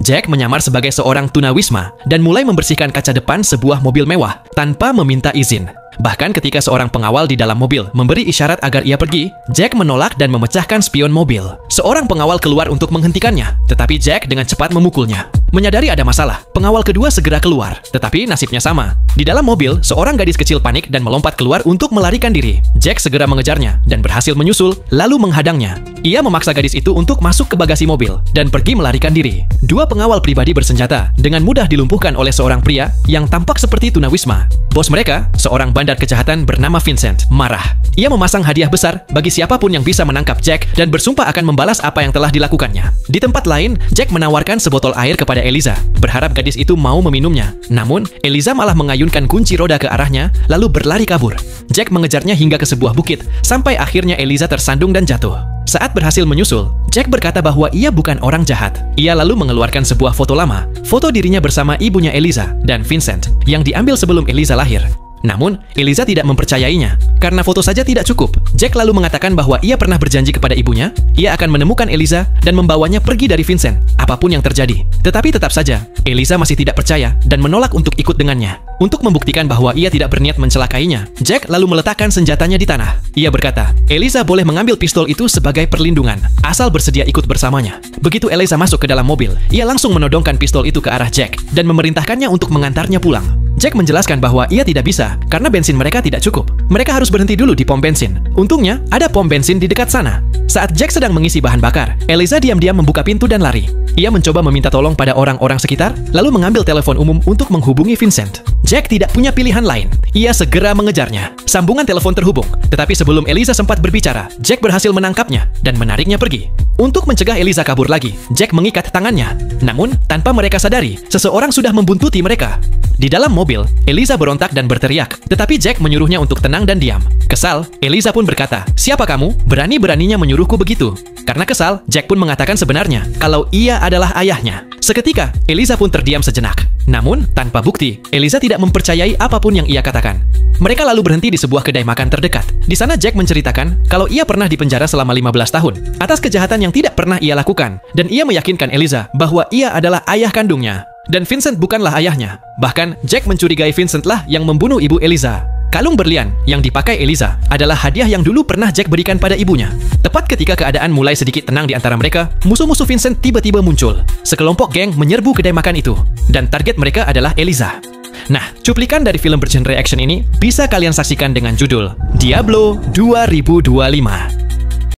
Jack menyamar sebagai seorang tunawisma dan mulai membersihkan kaca depan sebuah mobil mewah tanpa meminta izin. Bahkan ketika seorang pengawal di dalam mobil memberi isyarat agar ia pergi, Jack menolak dan memecahkan spion mobil. Seorang pengawal keluar untuk menghentikannya, tetapi Jack dengan cepat memukulnya. Menyadari ada masalah, pengawal kedua segera keluar, tetapi nasibnya sama. Di dalam mobil, seorang gadis kecil panik dan melompat keluar untuk melarikan diri. Jack segera mengejarnya dan berhasil menyusul, lalu menghadangnya. Ia memaksa gadis itu untuk masuk ke bagasi mobil dan pergi melarikan diri. Dua pengawal pribadi bersenjata dengan mudah dilumpuhkan oleh seorang pria yang tampak seperti tunawisma. Bos mereka, seorang bandar kejahatan bernama Vincent, marah. Ia memasang hadiah besar bagi siapapun yang bisa menangkap Jack dan bersumpah akan membalas apa yang telah dilakukannya. Di tempat lain, Jack menawarkan sebotol air kepada Eliza, berharap gadis itu mau meminumnya. Namun, Eliza malah mengayunkan kunci roda ke arahnya, lalu berlari kabur. Jack mengejarnya hingga ke sebuah bukit, sampai akhirnya Eliza tersandung dan jatuh. Saat berhasil menyusul, Jack berkata bahwa ia bukan orang jahat. Ia lalu mengeluarkan sebuah foto lama, foto dirinya bersama ibunya Eliza dan Vincent, yang diambil sebelum Eliza lahir. Namun, Eliza tidak mempercayainya. Karena foto saja tidak cukup, Jack lalu mengatakan bahwa ia pernah berjanji kepada ibunya, ia akan menemukan Eliza dan membawanya pergi dari Vincent, apapun yang terjadi. Tetapi tetap saja, Eliza masih tidak percaya dan menolak untuk ikut dengannya. Untuk membuktikan bahwa ia tidak berniat mencelakainya, Jack lalu meletakkan senjatanya di tanah. Ia berkata, Eliza boleh mengambil pistol itu sebagai perlindungan, asal bersedia ikut bersamanya. Begitu Eliza masuk ke dalam mobil, ia langsung menodongkan pistol itu ke arah Jack dan memerintahkannya untuk mengantarnya pulang. Jack menjelaskan bahwa ia tidak bisa karena bensin mereka tidak cukup. Mereka harus berhenti dulu di pom bensin. Untungnya, ada pom bensin di dekat sana. Saat Jack sedang mengisi bahan bakar, Eliza diam-diam membuka pintu dan lari. Ia mencoba meminta tolong pada orang-orang sekitar, lalu mengambil telepon umum untuk menghubungi Vincent. Jack tidak punya pilihan lain. Ia segera mengejarnya. Sambungan telepon terhubung. Tetapi sebelum Eliza sempat berbicara, Jack berhasil menangkapnya dan menariknya pergi. Untuk mencegah Eliza kabur lagi, Jack mengikat tangannya. Namun, tanpa mereka sadari, seseorang sudah membuntuti mereka. Di dalam mobil, Eliza berontak dan berteriak, tetapi Jack menyuruhnya untuk tenang dan diam. Kesal, Eliza pun berkata, "Siapa kamu? Berani-beraninya menyuruhku begitu?" Karena kesal, Jack pun mengatakan sebenarnya kalau ia adalah ayahnya. Seketika, Eliza pun terdiam sejenak. Namun, tanpa bukti, Eliza tidak mempercayai apapun yang ia katakan. Mereka lalu berhenti di sebuah kedai makan terdekat. Di sana Jack menceritakan kalau ia pernah dipenjara selama 15 tahun atas kejahatan yang tidak pernah ia lakukan, dan ia meyakinkan Eliza bahwa ia adalah ayah kandungnya. Dan Vincent bukanlah ayahnya. Bahkan, Jack mencurigai Vincent lah yang membunuh ibu Eliza. Kalung berlian yang dipakai Eliza adalah hadiah yang dulu pernah Jack berikan pada ibunya. Tepat ketika keadaan mulai sedikit tenang di antara mereka, musuh-musuh Vincent tiba-tiba muncul. Sekelompok geng menyerbu kedai makan itu, dan target mereka adalah Eliza. Nah, cuplikan dari film bergenre action ini bisa kalian saksikan dengan judul Diablo 2025.